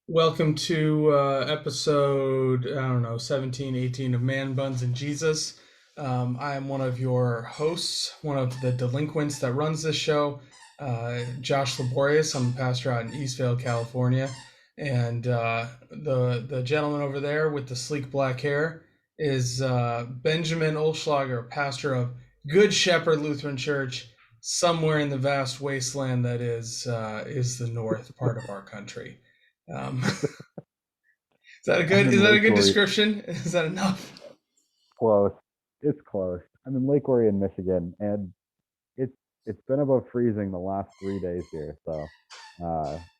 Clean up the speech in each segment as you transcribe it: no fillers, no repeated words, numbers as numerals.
Welcome to episode, I don't know, 17, 18 of Man Buns and Jesus. I am one of your hosts, one of the delinquents that runs this show, Josh Laborious. I'm the pastor out in Eastvale, California. And the gentleman over there with the sleek black hair is Benjamin Olschlager, pastor of Good Shepherd Lutheran Church, somewhere in the vast wasteland that is the north part of our country. Is that a I'm good? in Is that a Lake good Orion. description? Is that enough? Close. It's close. I'm in Lake Orion, Michigan, and it's it's been above freezing the last 3 days here. So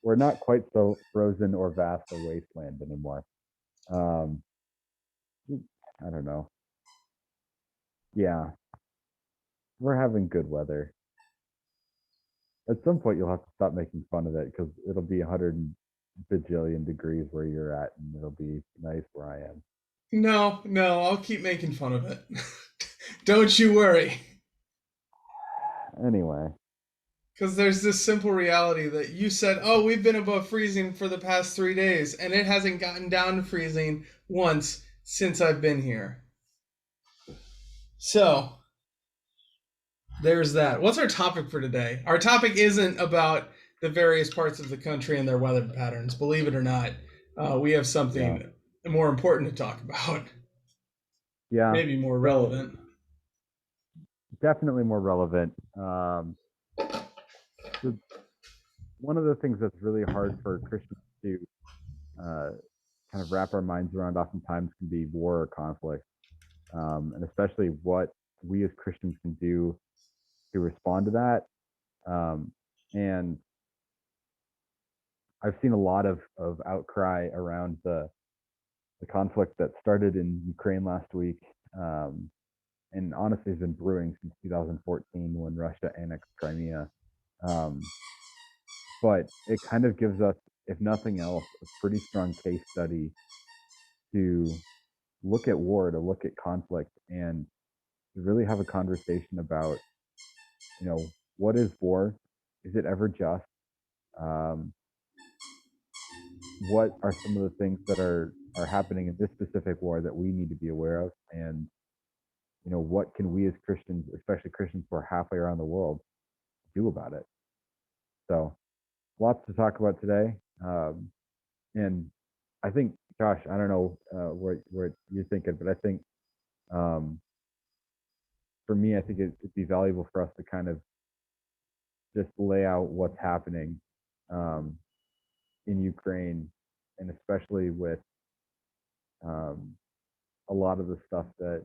we're not quite so frozen or vast a wasteland anymore. Um, I don't know. Yeah, we're having good weather. At some point, you'll have to stop making fun of it because it'll be 100 bajillion degrees where you're at, and it'll be nice where I am. No, no. I'll keep making fun of it. Don't you worry, Anyway, because there's this simple reality that you said, "Oh, we've been above freezing for the past 3 days, and it hasn't gotten down to freezing once since I've been here." So there's that. What's our topic for today? Our topic isn't about the various parts of the country and their weather patterns. Believe it or not, we have yeah, something more important to talk about. yeah. Maybe more So relevant. definitely more relevant. The one of the things that's really hard for Christians to uh, kind of wrap our minds around oftentimes can be war or conflict, and especially what we as Christians can do to respond to that. And I've seen a lot of outcry around the conflict that started in Ukraine last week, um, and honestly has been brewing since 2014 when Russia annexed Crimea. Um, but it kind of gives us, if nothing else, a pretty strong case study to look at war, to look at conflict, and to really have a conversation about, you know, what is war? Is it ever just? Um, what are some of the things that are happening in this specific war that we need to be aware of? And what can we as Christians, especially Christians who are halfway around the world, do about it? So, lots to talk about today. And I think, Josh, I don't know what you're thinking, but I think um, for me, I think it'd be valuable for us to kind of just lay out what's happening um, in Ukraine, and especially with um, a lot of the stuff that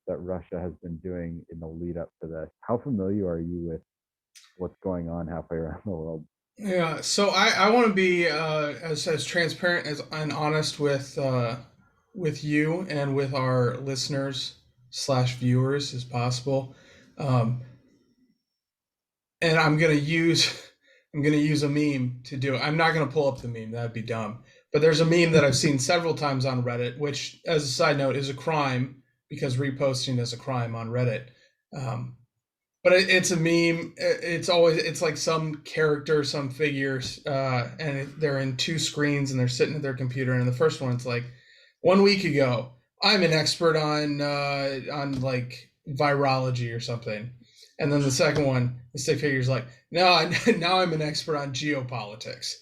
Russia has been doing in the lead up to this. How familiar are you with what's going on halfway around the world? Yeah, so I want to be as transparent as and honest with you and with our listeners slash viewers as possible. Um, and I'm gonna use a meme to do it. I'm not gonna pull up the meme, that'd be dumb. But there's a meme that I've seen several times on Reddit, which, as a side note, is a crime because reposting is a crime on Reddit. Um, but it's a meme. It's like some character, some figures, and they're in two screens and they're sitting at their computer. And the first one, it's like 1 week ago, I'm an expert on like virology or something. And then the second one, the stick figure's like, no, now I'm an expert on geopolitics.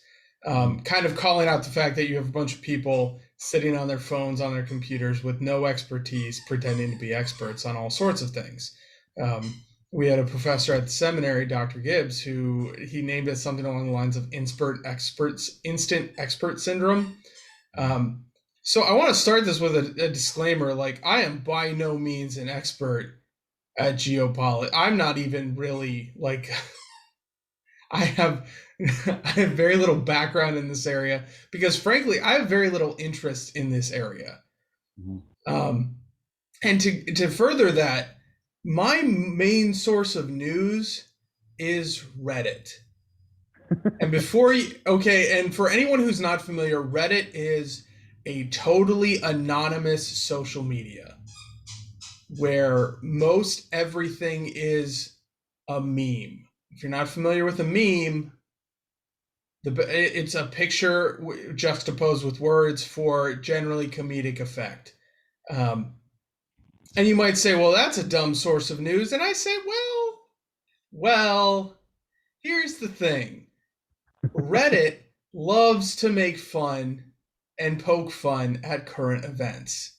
Mhm. Kind of calling out the fact that you have a bunch of people sitting on their phones, on their computers with no expertise, pretending to be experts on all sorts of things. Um, we had a professor at the seminary, Dr. Gibbs, who he named it something along the lines of instant expert syndrome. Mhm. Um, so I want to start this with a disclaimer. Like, I am by no means an expert at geopolitics. I'm not even really like I have I have very little background in this area because frankly, I have very little interest in this area. Mhm. Um, and to further that, my main source of news is Reddit. And before you, okay, and for anyone who's not familiar, Reddit is a totally anonymous social media where most everything is a meme. If you're not familiar with a meme, It's a picture juxtaposed with words for generally comedic effect. Um, and you might say, well, that's a dumb source of news. And I say, well, here's the thing. Reddit loves to make fun and poke fun at current events.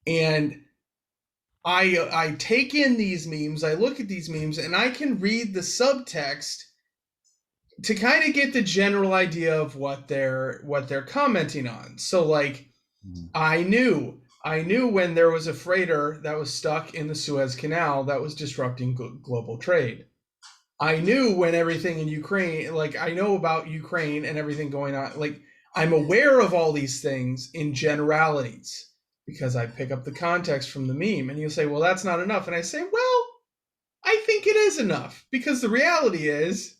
And I take in these memes, I look at these memes, and I can read the subtext to kind of get the general idea of what they're commenting on. So like I knew when there was a freighter that was stuck in the Suez Canal that was disrupting global trade. I knew when everything in Ukraine, like I know about Ukraine and everything going on. Like I'm aware of all these things in generalities because I pick up the context from the meme. And you'll say, well, that's not enough. And I say, well, I think it is enough because the reality is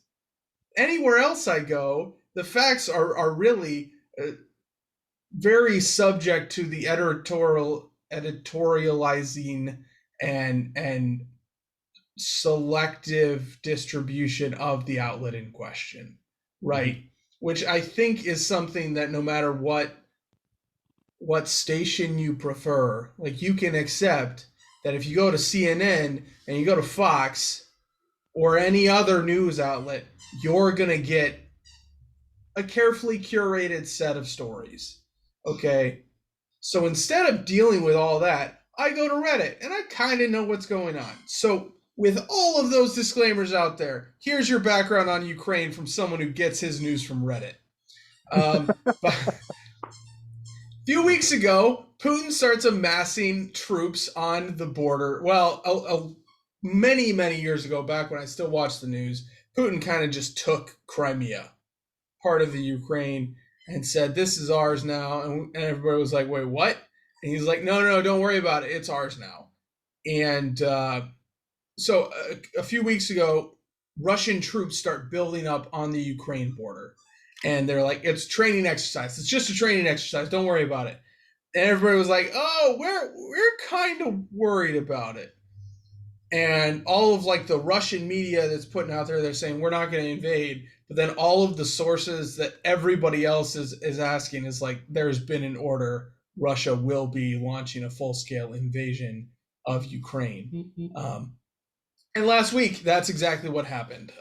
anywhere else I go, the facts are really very subject to the editorializing and selective distribution of the outlet in question, right? Mm-hmm. Which I think is something that no matter what station you prefer, like you can accept that if you go to CNN and you go to Fox or any other news outlet, you're going to get a carefully curated set of stories. Okay? So instead of dealing with all that, I go to Reddit and I kind of know what's going on. So with all of those disclaimers out there, here's your background on Ukraine from someone who gets his news from Reddit. But a few weeks ago, Putin starts amassing troops on the border. Well, many, many years ago, back when I still watched the news, Putin kind of just took Crimea, part of the Ukraine, and said, this is ours now. And everybody was like, wait, what? And he's like, no, don't worry about it. It's ours now. And so a few weeks ago, Russian troops start building up on the Ukraine border. And they're like, it's training exercise. It's just a training exercise. Don't worry about it. And everybody was like, oh, we're kind of worried about it. And all of like the Russian media that's putting out there, they're saying we're not going to invade. But then all of the sources that everybody else is asking is like, there's been an order. Russia will be launching a full-scale invasion of Ukraine. Mm-hmm. And last week, that's exactly what happened.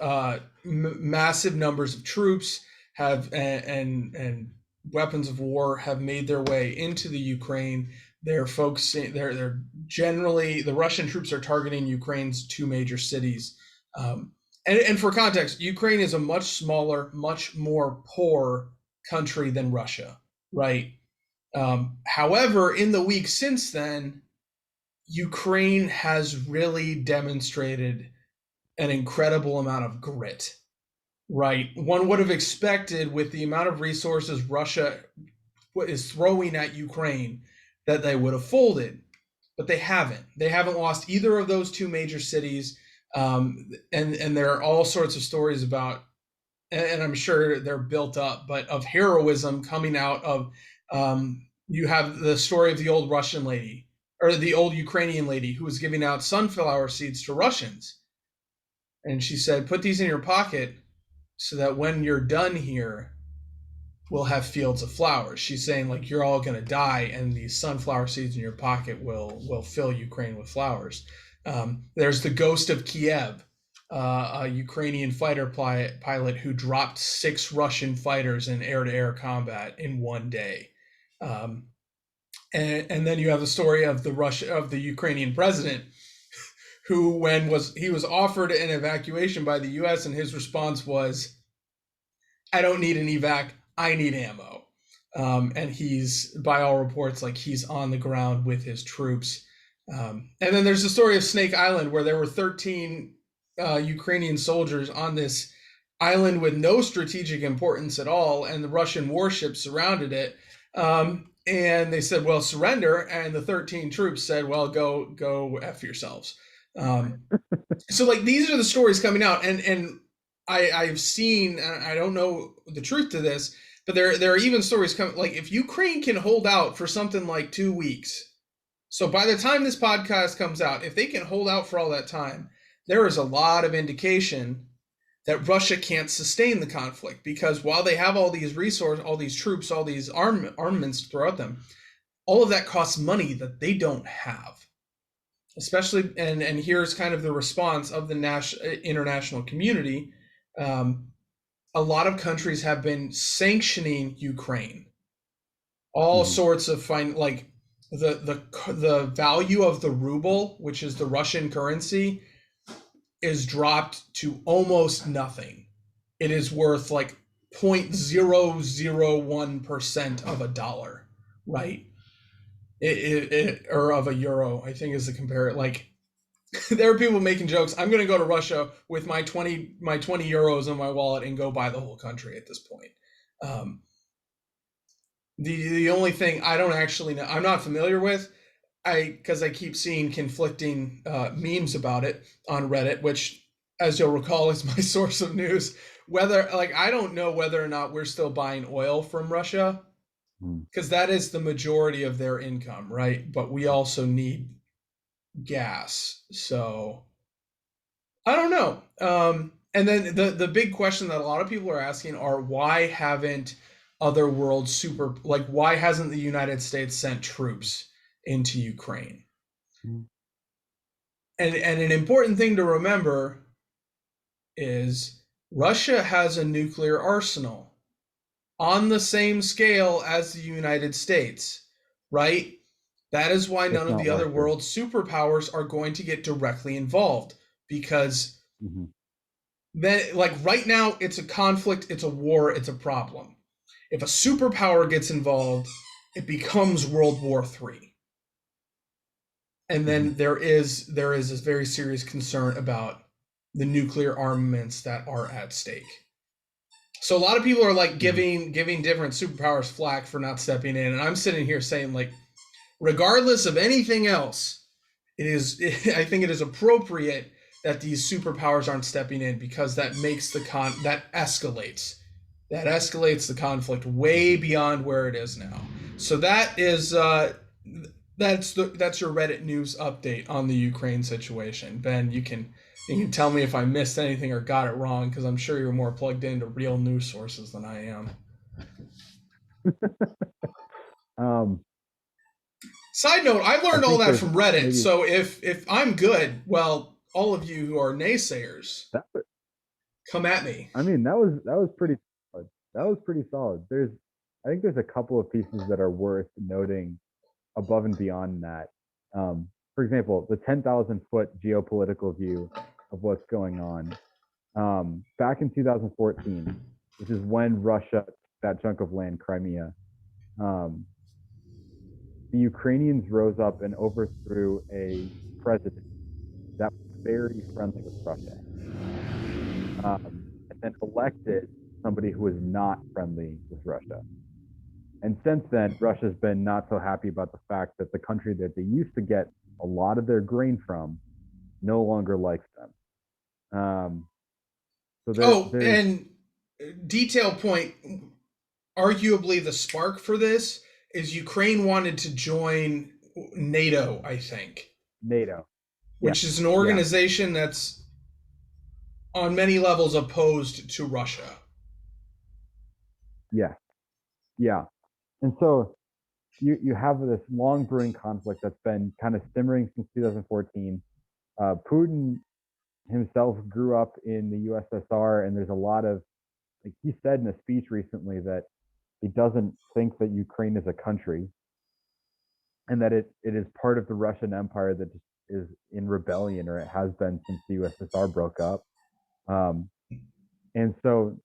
Massive numbers of troops have and weapons of war have made their way into the Ukraine. They're focusing. They're generally the Russian troops are targeting Ukraine's two major cities. And for context, Ukraine is a much smaller, much more poor country than Russia, right? However, in the week since then, Ukraine has really demonstrated an incredible amount of grit, right? One would have expected with the amount of resources Russia is throwing at Ukraine that they would have folded, but they haven't. They haven't lost either of those two major cities. And there are all sorts of stories about, and I'm sure they're built up, but of heroism coming out of, you have the story of the old Russian lady, or the old Ukrainian lady who was giving out sunflower seeds to Russians. And she said, put these in your pocket so that when you're done here, we'll have fields of flowers. She's saying like, you're all going to die and these sunflower seeds in your pocket will fill Ukraine with flowers. There's the ghost of Kiev, a Ukrainian fighter pilot who dropped 6 Russian fighters in air-to-air combat in one day. And then you have the story of the Ukrainian president, who he was offered an evacuation by the U.S. and his response was, "I don't need an evac, I need ammo." And he's, by all reports, like he's on the ground with his troops. And then there's the story of Snake Island, where there were 13 Ukrainian soldiers on this island with no strategic importance at all, and the Russian warships surrounded it. And they said, well, surrender. And the 13 troops said, well, go F yourselves. So like, these are the stories coming out. And I've seen, I don't know the truth to this, but there are even stories coming, like if Ukraine can hold out for something like 2 weeks. So by the time this podcast comes out, if they can hold out for all that time, there is a lot of indication that Russia can't sustain the conflict, because while they have all these resources, all these troops, all these armaments throughout them, all of that costs money that they don't have. Especially, and here's kind of the response of the international community. A lot of countries have been sanctioning Ukraine. All Hmm. sorts of like the value of the ruble, which is the Russian currency, is dropped to almost nothing. It is worth like 0.001% of a dollar, right? Or of a euro, I think is the compare. Like, there are people making jokes. I'm going to go to Russia with my 20 euros in my wallet and go buy the whole country at this point. Um, the only thing I don't actually know, I'm not familiar with, because I keep seeing conflicting memes about it on Reddit, which, as you'll recall, is my source of news. Whether, like, I don't know whether or not we're still buying oil from Russia, because that is the majority of their income, right? But we also need gas, so I don't know. And then the big question that a lot of people are asking are, why haven't other world super, like, why hasn't the United States sent troops into Ukraine? And an important thing to remember is Russia has a nuclear arsenal on the same scale as the United States, right? That is why If none of not the other larger. world superpowers are going to get directly involved, because Hmm. then, like, right now, it's a conflict, it's a war, it's a problem. If a superpower gets involved, it becomes World War III. And Hmm. then there is this very serious concern about the nuclear armaments that are at stake. So a lot of people are like Hmm. giving different superpowers flack for not stepping in, and I'm sitting here saying, like, regardless of anything else, I think it is appropriate that these superpowers aren't stepping in, because that makes that escalates the conflict way Hmm. beyond where it is now. So that's your Reddit news update on the Ukraine situation. Ben, you can tell me if I missed anything or got it wrong, because I'm sure you're more plugged into real news sources than I am. Um, Side note, I I learned all think that there's from Reddit. maybe So if I'm good, well, all of you who are naysayers, that. come at me. I mean, that was pretty solid. That was pretty solid. I think there's a couple of pieces that are worth noting above and beyond that. For example, the 10,000-foot geopolitical view of what's going on. Back in 2014, which is when Russia, that chunk of land, Crimea, um, the Ukrainians rose up and overthrew a president that was very friendly with Russia, and then elected somebody who was not friendly with Russia. And since then, Russia's been not so happy about the fact that the country that they used to get a lot of their grain from no longer likes them. So Oh, there's and detail point, arguably the spark for this is Ukraine wanted to join NATO, I think, NATO. Yeah, which is an yeah, organization that's on many levels opposed to Russia. yeah, yeah. And so you have this long brewing conflict that's been kind of simmering since 2014. Putin himself grew up in the USSR, and there's a lot of, like, he said in a speech recently that he doesn't think that Ukraine is a country, and that it is part of the Russian Empire that is in rebellion, or it has been since the USSR broke up. Um, and so,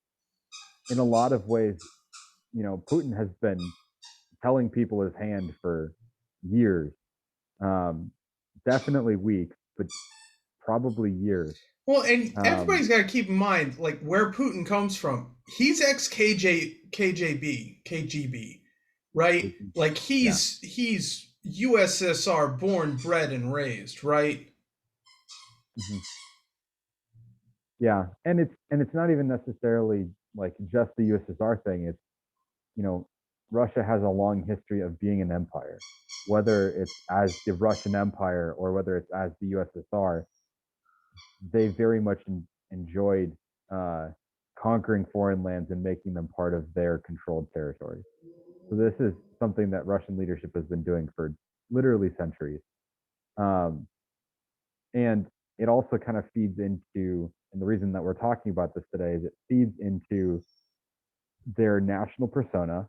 in a lot of ways, Putin has been telling people his hand for years. Um, Definitely weeks, but probably years. Well, and Um, everybody's got to keep in mind, like, where Putin comes from. He's ex KGB, right? Like, yeah, he's USSR born, bred, and raised, right? mhm, yeah, and it's not even necessarily like just the USSR thing. It's, you know, Russia has a long history of being an empire, whether it's as the Russian Empire or whether it's as the USSR. They very much enjoyed conquering foreign lands and making them part of their controlled territory. So this is something that Russian leadership has been doing for literally centuries. Um, and it also kind of feeds into, and the reason that we're talking about this today is it feeds into their national persona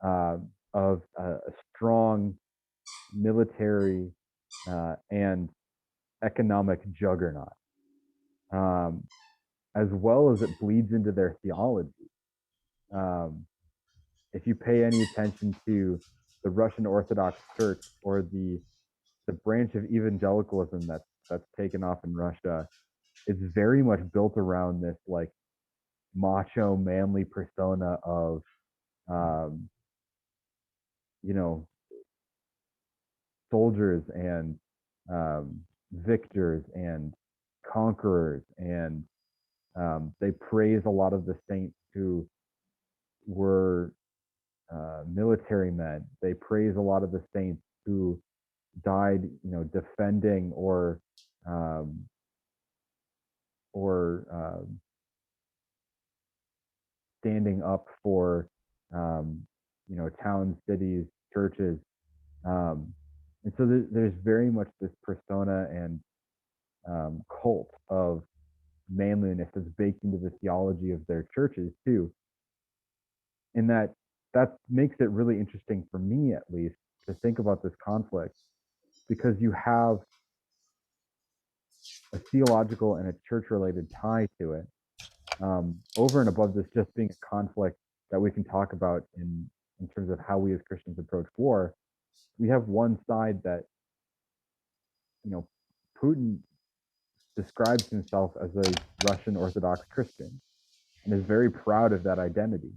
uh, of a strong military and economic juggernaut, um, as well as it bleeds into their theology. Um, if you pay any attention to the Russian Orthodox Church or the branch of evangelicalism that's taken off in Russia, it's very much built around this like macho, manly persona of um, you know, soldiers and victors and conquerors, and they praise a lot of the saints who were military men. They praise a lot of the saints who died, defending um, or standing up for, um, towns, cities, churches, and so there's very much this persona and cult of manliness that's baked into the theology of their churches too, and that makes it really interesting for me, at least, to think about this conflict, because you have a theological and a church related tie to it, over and above this just being a conflict that we can talk about in terms of how we as Christians approach war. We have one side that, you know, Putin describes himself as a Russian Orthodox Christian and is very proud of that identity.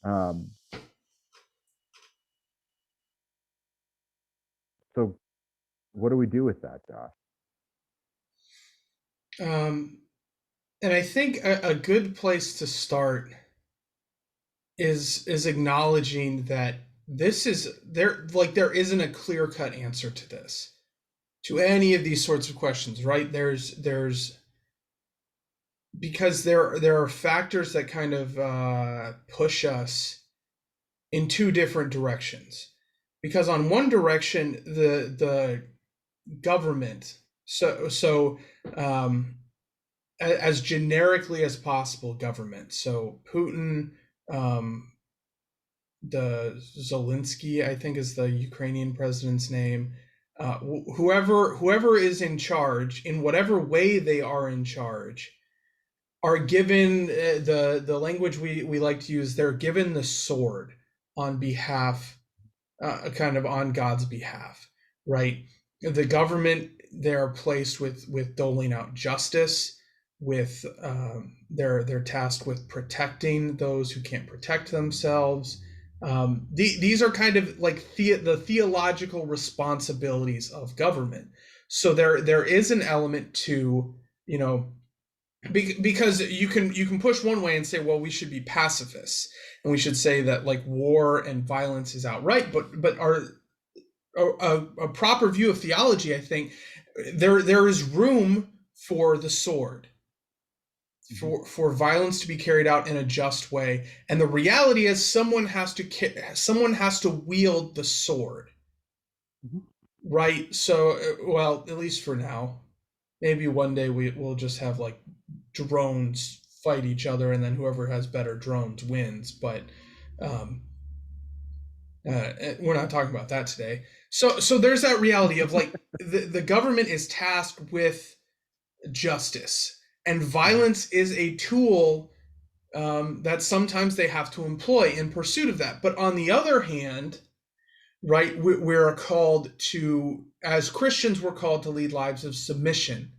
Um, so, what do we do with that, Josh? And I think a good place to start is acknowledging that this is there isn't a clear-cut answer to this, to any of these sorts of questions, right? There's because there are factors that kind of push us in two different directions. Because on one direction, the government, so as generically as possible, government. So Putin, um, the Zelensky, I think is the Ukrainian president's name. Whoever is in charge, in whatever way they are in charge, are given the language we like to use. They're given the sword on behalf, kind of on God's behalf, right? The government, they're placed with doling out justice, with they're tasked with protecting those who can't protect themselves. These are kind of like the theological responsibilities of government. So there is an element to, you know, because you can push one way and say, well, we should be pacifists and we should say that like war and violence is outright, but a proper view of theology, I think there is room for the sword, for violence to be carried out in a just way, and the reality is someone has to wield the sword, Mm-hmm. right? So, well, at least for now. Maybe one day we'll just have like drones fight each other, and then whoever has better drones wins. But um, we're not talking about that today. So there's that reality of like the government is tasked with justice, and violence is a tool that sometimes they have to employ in pursuit of that. But on the other hand, right, we're called to, as Christians, we're called to lead lives of submission.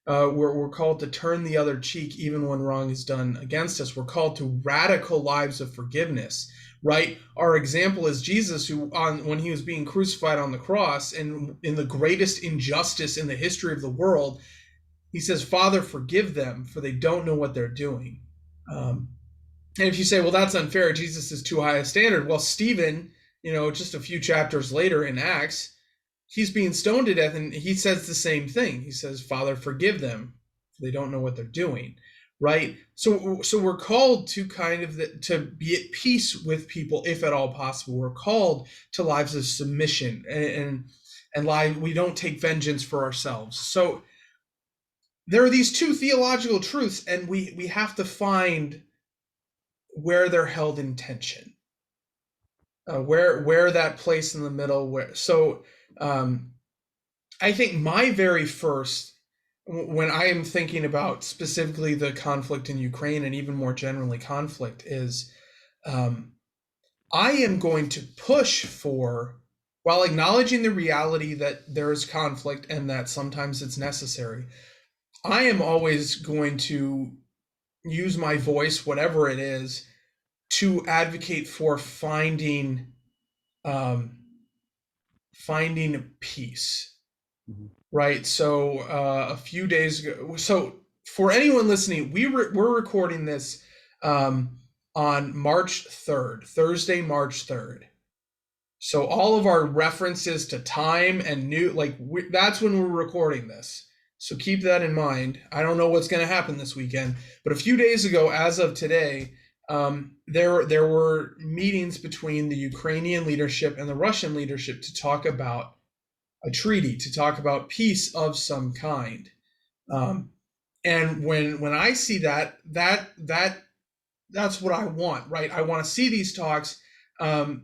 We're called to turn the other cheek even when wrong is done against us. We're called to radical lives of forgiveness, right? Our example is Jesus, who when he was being crucified on the cross, and in the greatest injustice in the history of the world, he says, Father, forgive them, for they don't know what they're doing. And if you say, well, that's unfair, Jesus is too high a standard. Well, Stephen, just a few chapters later in Acts, he's being stoned to death, and he says the same thing. He says, Father, forgive them, for they don't know what they're doing, right? So we're called to kind of to be at peace with people, if at all possible. We're called to lives of submission, and life, we don't take vengeance for ourselves. So there are these two theological truths, and we have to find where they're held in tension, where that place in the middle. I think my very first, when I am thinking about specifically the conflict in Ukraine and even more generally conflict, is I am going to push for, while acknowledging the reality that there is conflict and that sometimes it's necessary, I am always going to use my voice, whatever it is, to advocate for um, finding peace. Mm-hmm. Right. So a few days ago. So for anyone listening, we're recording this on March 3rd, Thursday, March 3rd. So all of our references to time and that's when we're recording this. So keep that in mind. I don't know what's going to happen this weekend, but a few days ago, as of today, there were meetings between the Ukrainian leadership and the Russian leadership to talk about a treaty, to talk about peace of some kind. And when I see that's what I want, right? I want to see these talks that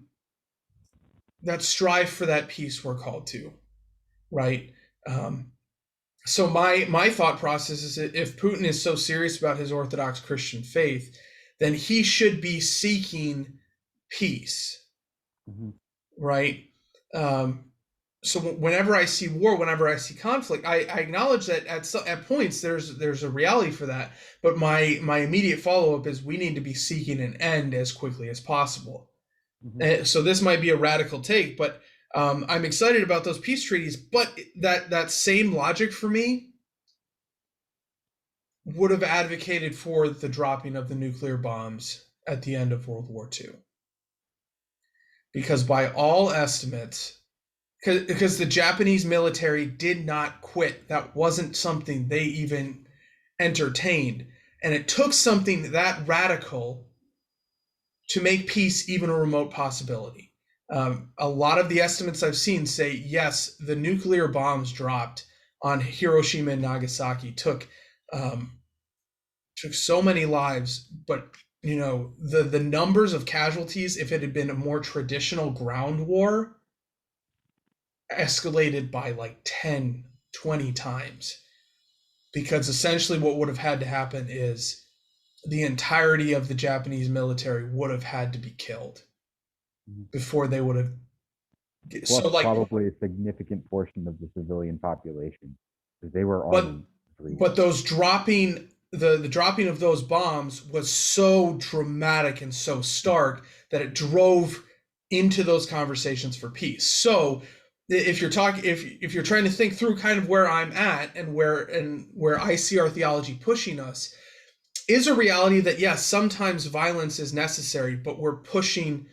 strive for that peace we're called to, right? So my thought process is that if Putin is so serious about his Orthodox Christian faith, then he should be seeking peace, Mm-hmm. right? So whenever I see war, whenever I see conflict, I acknowledge that at points there's a reality for that. But my immediate follow up is we need to be seeking an end as quickly as possible. Mm-hmm. So this might be a radical take, but I'm excited about those peace treaties. But that same logic for me would have advocated for the dropping of the nuclear bombs at the end of World War II, because by all estimates, because the Japanese military did not quit. That wasn't something they even entertained. And it took something that radical to make peace even a remote possibility. A lot of the estimates I've seen say, yes, the nuclear bombs dropped on Hiroshima and Nagasaki took so many lives, but the numbers of casualties, if it had been a more traditional ground war, escalated by like 10, 20 times, because essentially what would have had to happen is the entirety of the Japanese military would have had to be killed before they would have. Plus, so probably a significant portion of the civilian population, because they were on. But those dropping, the dropping of those bombs was so dramatic and so stark that it drove into those conversations for peace. So if you're trying to think through kind of where I'm at and where I see our theology pushing us, is a reality that yes, sometimes violence is necessary, but we're pushing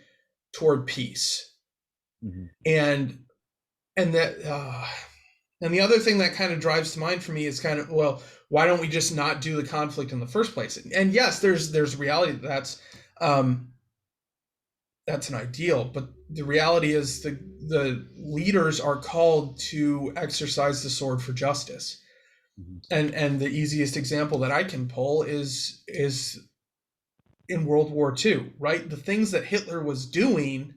toward peace. Mm-hmm. And the other thing that kind of drives to mind for me is kind of, well, why don't we just not do the conflict in the first place? And yes, there's reality that's an ideal, but the reality is the leaders are called to exercise the sword for justice. Mm-hmm. And the easiest example that I can pull is in World War II, right? The things that Hitler was doing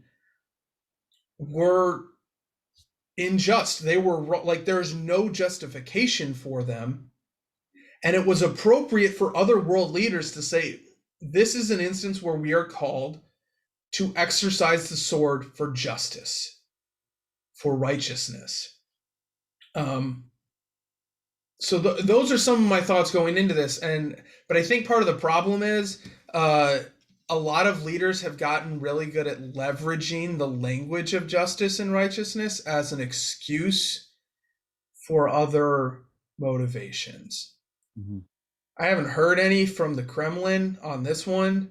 were unjust. They were like, there's no justification for them. And it was appropriate for other world leaders to say, this is an instance where we are called to exercise the sword for justice, for righteousness. So those are some of my thoughts going into this. But I think part of the problem is a lot of leaders have gotten really good at leveraging the language of justice and righteousness as an excuse for other motivations. Mm-hmm. I haven't heard any from the Kremlin on this one,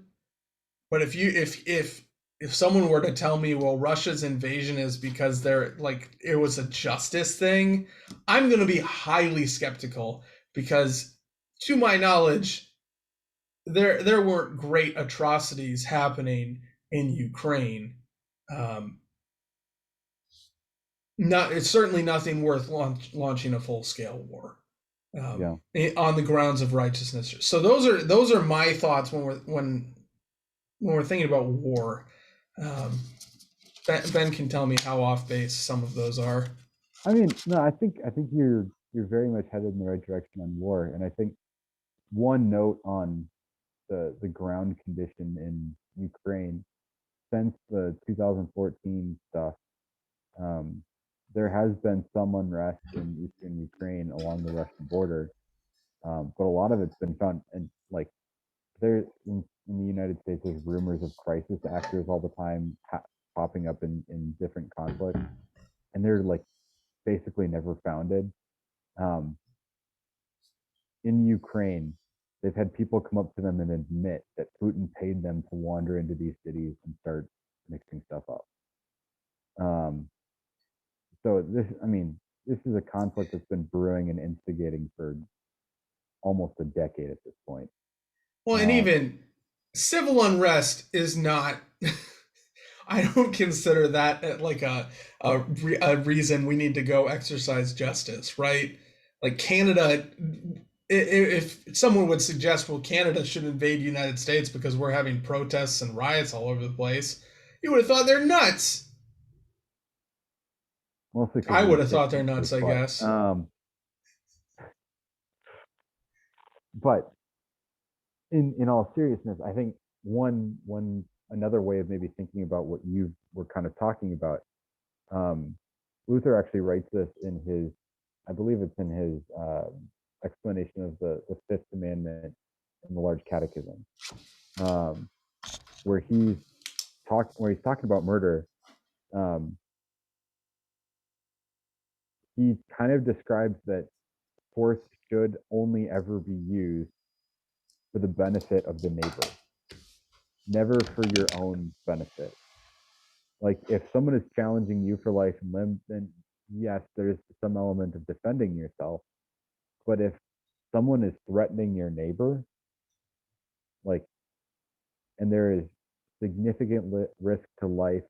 but if someone were to tell me, well, Russia's invasion is because it was a justice thing, I'm going to be highly skeptical, because to my knowledge, there weren't great atrocities happening in Ukraine. Um, not it's certainly nothing worth launching a full scale war Yeah. on the grounds of righteousness. So those are my thoughts when we're thinking about war. Um, ben can tell me how off base some of those are. I mean, no, I think you're very much headed in the right direction on war, and I think one note on the ground condition in Ukraine since the 2014 stuff, um, there has been some unrest in eastern Ukraine along the Russian border, but a lot of it's been found and like there in the United States, there's rumors of crisis actors all the time popping up in different conflicts, and they're like basically never founded. Um, in Ukraine, they've had people come up to them and admit that Putin paid them to wander into these cities and start mixing stuff up. Um, so this, I mean, this is a conflict that's been brewing and instigating for almost a decade at this point. Well, and Um, even civil unrest is not. I don't consider that like a reason we need to go exercise justice, right? Like Canada, if someone would suggest, well, Canada should invade the United States because we're having protests and riots all over the place, you would have thought they're nuts. Mostly because I of the would have thought they're pictures, nuts, I guess. but in all seriousness, I think one another way of maybe thinking about what you were kind of talking about. Um, Luther actually writes this in his, I believe it's in his explanation of the Fifth Commandment in the Large Catechism, um, where he's talking about murder. Um, he kind of describes that force should only ever be used for the benefit of the neighbor, never for your own benefit. Like if someone is challenging you for life and limb, then yes, there's some element of defending yourself. But if someone is threatening your neighbor, like, and there is significant risk to life,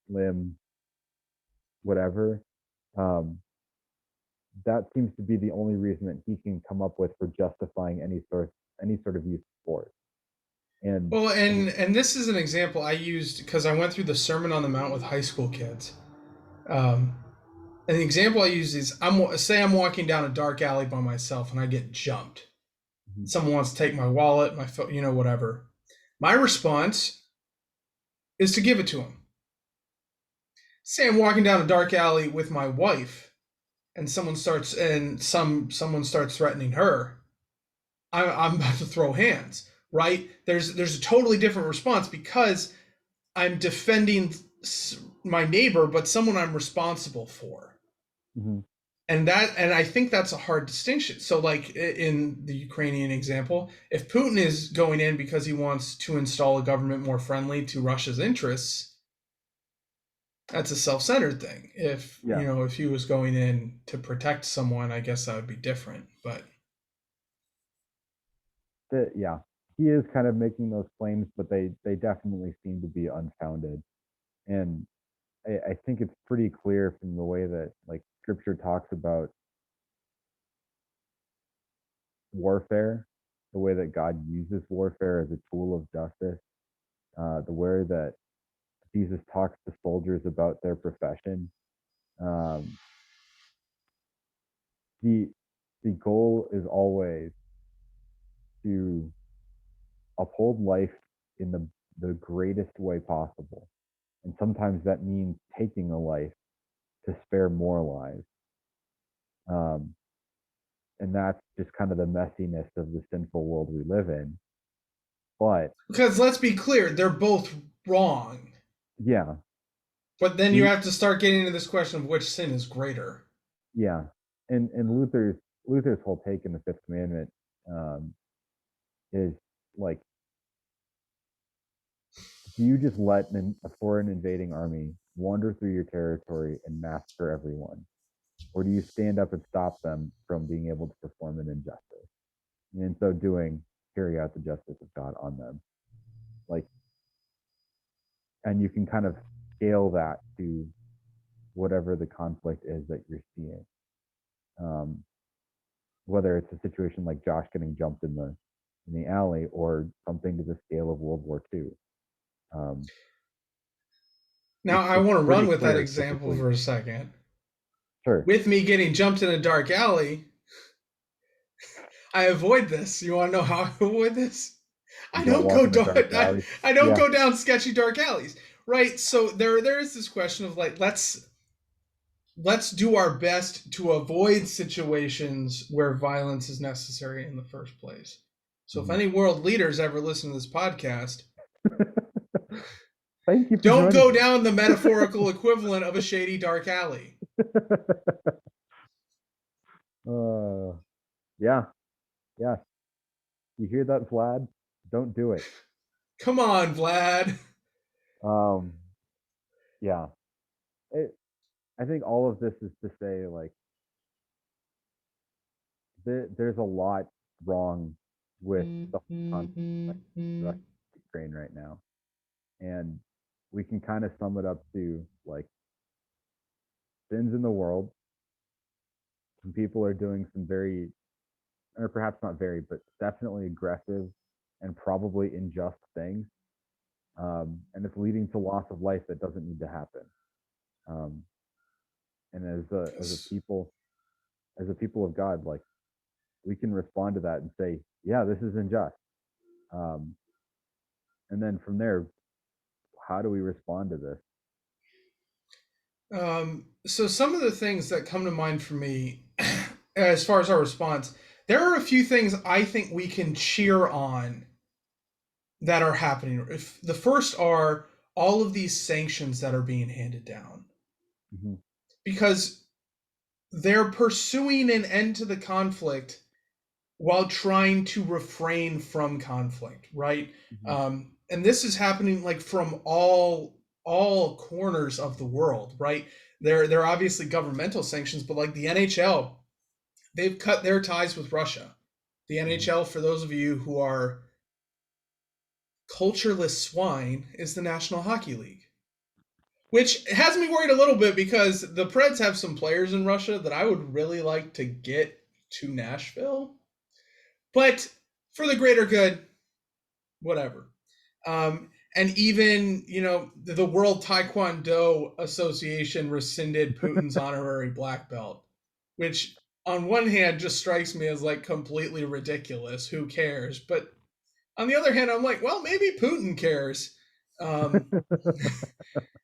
limb, whatever, um, that seems to be the only reason that he can come up with for justifying any sort of use of force. And Well, I think, and this is an example I used because I went through the Sermon on the Mount with high school kids. Um, and the example I use is I'm walking down a dark alley by myself and I get jumped. mhm, Someone wants to take my wallet, my phone, whatever. My response is to give it to him. Say I'm walking down a dark alley with my wife, and someone starts threatening her. I'm about to throw hands. Right? There's a totally different response because I'm defending my neighbor, but someone I'm responsible for. mhm, And I think that's a hard distinction. So like in the Ukrainian example, if Putin is going in because he wants to install a government more friendly to Russia's interests, that's a self-centered thing. If yeah, if he was going in to protect someone, I guess that would be different. But yeah, he is kind of making those claims, but they definitely seem to be unfounded. And I think it's pretty clear from the way that like scripture talks about warfare, the way that God uses warfare as a tool of justice, the way that Jesus talks to soldiers about their profession. Um, the the goal is always to uphold life in the greatest way possible, and sometimes that means taking a life to spare more lives. Um, and that's just kind of the messiness of the sinful world we live in. But because let's be clear, they're both wrong. yeah, But then you the have to start getting into this question of which sin is greater. yeah, and Luther's whole take in the Fifth Commandment um, is like, do you just let a foreign invading army wander through your territory and massacre everyone, or do you stand up and stop them from being able to perform an injustice? And in so doing, carry out the justice of God on them. Like, and you can kind of scale that to whatever the conflict is that you're seeing. Whether it's a situation like Josh getting jumped in the alley, or something to the scale of World War II. Now, I it's want to run pretty with that clear example typically. for a second. Sure. With me getting jumped in a dark alley, I avoid this. You want to know how I avoid this? You I don't don't walk go in a down. dark alley. I don't Yeah. go down sketchy dark alleys, right? So there is this question of like, let's do our best to avoid situations where violence is necessary in the first place. So if any world leaders ever listen to this podcast, thank you for don't joining go me. down the metaphorical equivalent of a shady dark alley. Yeah. You hear that, Vlad? Don't do it. Come on, Vlad. Yeah. I think all of this is to say, like, there's a lot wrong with the conflict Russia Ukraine right now, and we can kind of sum it up to like sins in the world. Some people are doing some very, or perhaps not very, but definitely aggressive and probably unjust things, and it's leading to loss of life that doesn't need to happen. And as a people of God, like, we can respond to that and say, yeah, this is unjust. And then from there, how do we respond to this? So some of the things that come to mind for me, as far as our response, there are a few things I think we can cheer on that are happening. If the first are all of these sanctions that are being handed down, because they're pursuing an end to the conflict while trying to refrain from conflict, right? And this is happening like from all corners of the world, right? There are obviously governmental sanctions, but like the NHL, they've cut their ties with Russia. The NHL, for those of you who are cultureless swine, is the National Hockey League, which has me worried a little bit because the Preds have some players in Russia that I would really like to get to Nashville. But for the greater good, whatever. And even, the World Taekwondo Association rescinded Putin's honorary black belt, which on one hand just strikes me as like completely ridiculous. Who cares? But on the other hand, I'm like, well, maybe Putin cares.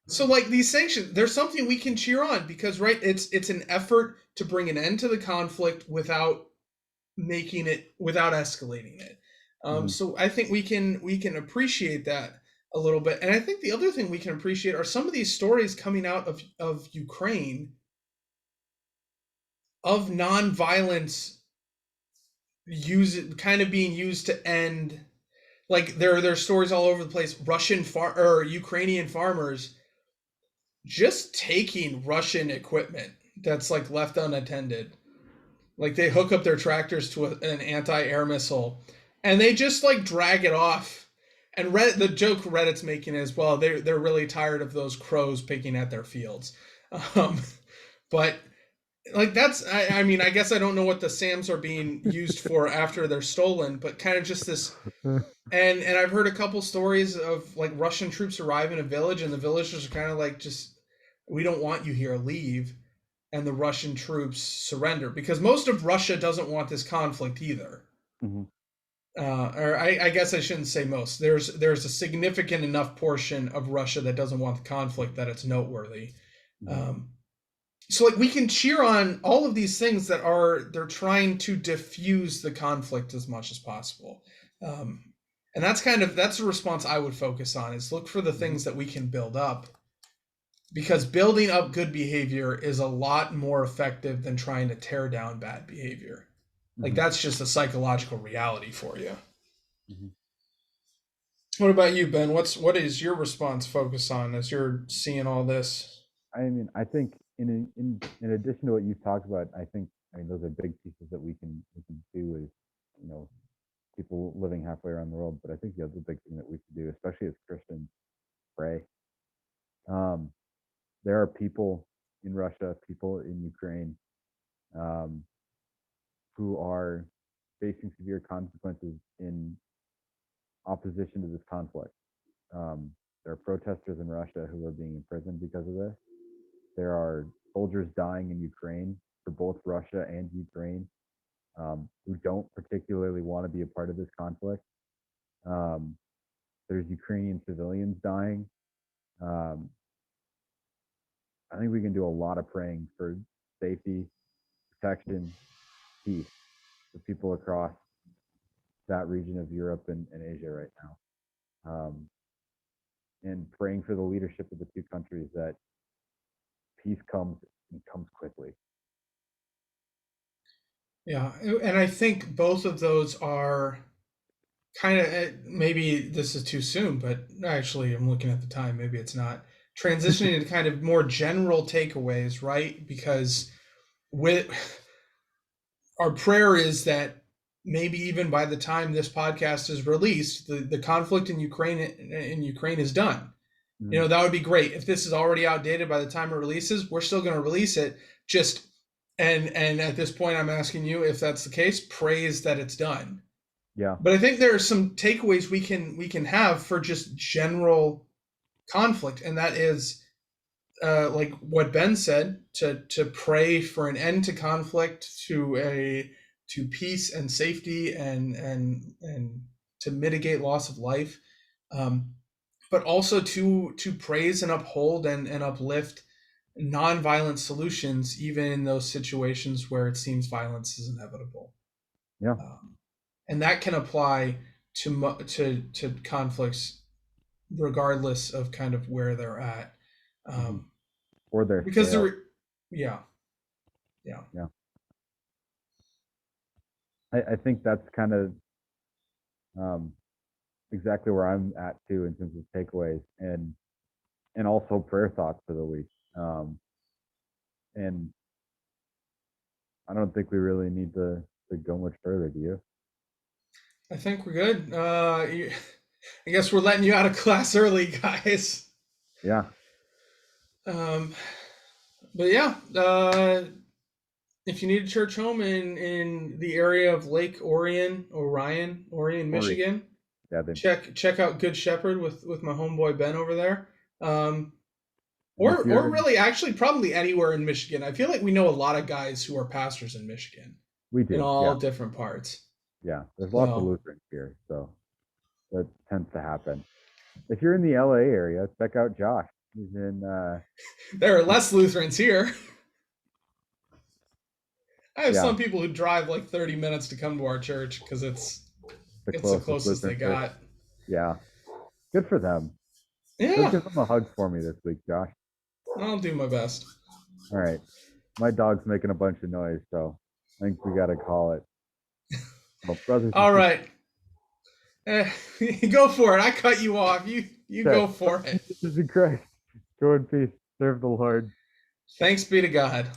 So like these sanctions, there's something we can cheer on because, right, it's an effort to bring an end to the conflict without escalating it. So I think we can appreciate that a little bit. And I think the other thing we can appreciate are some of these stories coming out of Ukraine of nonviolence being used to end. Like there are stories all over the place. Ukrainian farmers just taking Russian equipment that's like left unattended. Like they hook up their tractors to an anti-air missile, and they just like drag it off. And the joke Reddit's making is, well, they're really tired of those crows picking at their fields. But like I mean, I guess I don't know what the SAMs are being used for after they're stolen, but kind of just this. And I've heard a couple stories of like Russian troops arrive in a village, and the villagers are kind of like, just, we don't want you here, leave. And the Russian troops surrender because most of Russia doesn't want this conflict either. Or I guess I shouldn't say most. There's a significant enough portion of Russia that doesn't want the conflict that it's noteworthy. So like we can cheer on all of these things that they're trying to diffuse the conflict as much as possible. And that's a response I would focus on, is look for the things that we can build up. Because building up good behavior is a lot more effective than trying to tear down bad behavior. Like that's just a psychological reality for you. What about you, Ben? What is your response focus on as you're seeing all this? I mean, I think in addition to what you've talked about, I mean those are big pieces that we can do is, people living halfway around the world. But I think the other big thing that we could do, especially as Christians, pray. There are people in Russia, people in Ukraine, um, who are facing severe consequences in opposition to this conflict. There are protesters in Russia who are being imprisoned because of this. There are soldiers dying in Ukraine for both Russia and Ukraine, who don't particularly want to be a part of this conflict. There's Ukrainian civilians dying. I think we can do a lot of praying for safety, protection, peace for people across that region of Europe and Asia right now. And praying for the leadership of the two countries that peace comes and comes quickly. Yeah, and I think both of those are kind of, maybe this is too soon, but actually I'm looking at the time, maybe it's not, transitioning into kind of more general takeaways, right? Because with our prayer is that maybe even by the time this podcast is released, the conflict in Ukraine is done. You know, that would be great. If this is already outdated by the time it releases, we're still going to release it. Just and at this point, I'm asking you, if that's the case, praise that it's done. Yeah. But I think there are some takeaways we can have for just general conflict, and that is like what Ben said, to pray for an end to conflict, to peace and safety, and to mitigate loss of life, but also to praise and uphold and uplift nonviolent solutions, even in those situations where it seems violence is inevitable. Yeah. And that can apply to conflicts regardless of kind of where they're at. Or their because scale. Yeah. I think that's kind of exactly where I'm at too, in terms of takeaways and also prayer thoughts for the week. And I don't think we really need to go much further. Do you? I think we're good. I guess we're letting you out of class early, guys. Yeah. But yeah, if you need a church home in the area of Lake Orion, Michigan, Yeah, check out Good Shepherd with my homeboy Ben over there. Or really, actually, probably anywhere in Michigan. I feel like we know a lot of guys who are pastors in Michigan. We do, in all different parts. Yeah, there's lots of Lutherans here, so that tends to happen. If you're in the LA area, check out Josh. He's in. There are less Lutherans here. I have some people who drive like 30 minutes to come to our church because it's the closest they got. Yeah, good for them. Yeah, give them a hug for me this week, Josh. I'll do my best. All right, my dog's making a bunch of noise, so I think we got to call it. Well, brothers. All right. Go for it. I cut you off. You go for it. Jesus Christ. Go in peace. Serve the Lord. Thanks be to God.